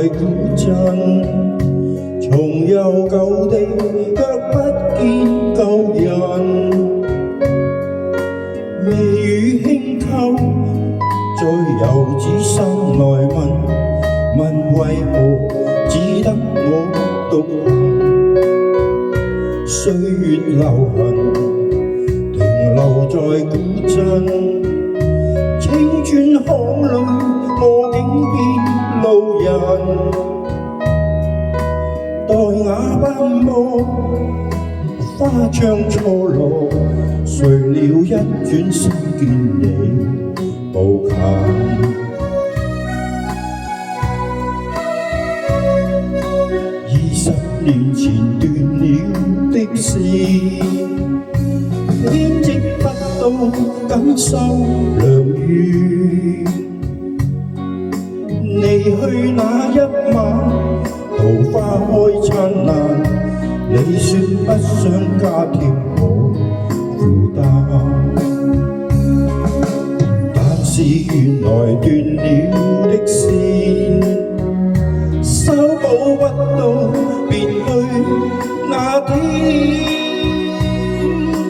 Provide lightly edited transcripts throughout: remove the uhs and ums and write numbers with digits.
古鎮，重遊舊地，卻不見舊人。微雨輕叩，在遊子心內問為何只得我獨行？歲月留痕，停留在古鎮。青春巷裏，我竟變路人。待啞斑駁，花窗錯落，誰料一轉身見你無近。20年前斷了的線，編織不到感受良緣。你去那一晚，桃花開燦爛，你說不想加添我負擔，但是原來斷了的線，修補不到別去那天。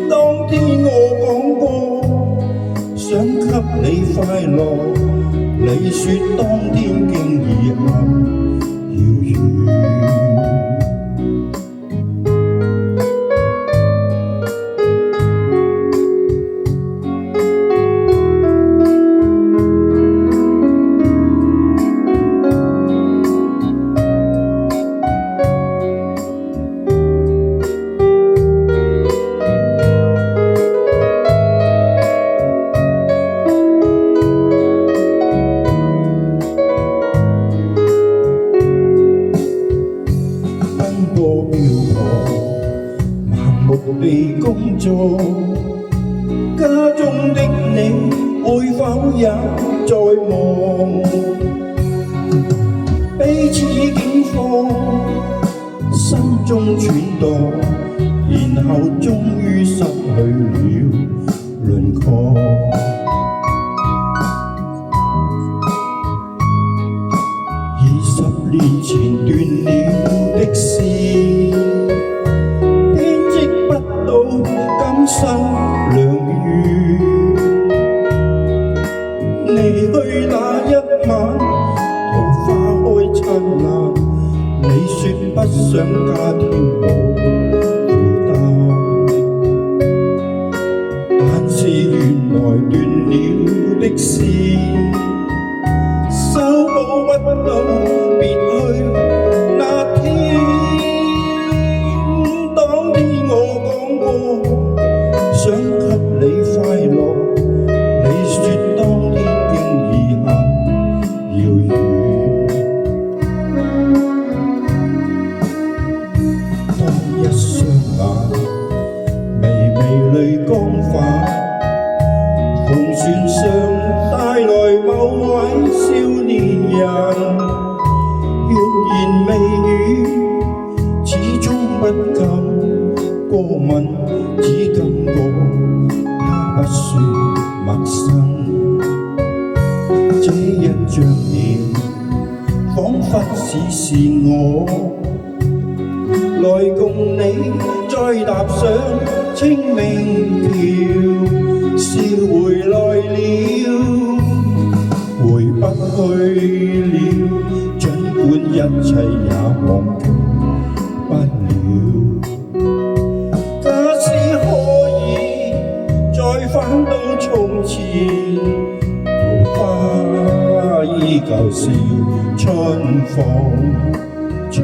當天我講過想給你快樂，你說當天竟已很遙遠。地工作，家中的你會否也在忙？彼此境況，心中轉動，然後終於失去了輪廓。20年前斷了的線，感受良緣。你去那一晚，桃花開燦爛，你說不想加添我負擔，但是原來斷了的線，修補不到別去那天。當天我講過想給你快樂，你說當天竟已很遙遠。當一雙眼微微淚光泛，篷船上帶來某位少年人，欲言未語，始終不敢過問，只感覺他不算陌生。這一張臉，彷彿是我，來共你再踏上清明橋，笑回來了，回不去了，儘管一切也忘記不了。返到從前，桃花依舊笑春風春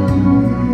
雨。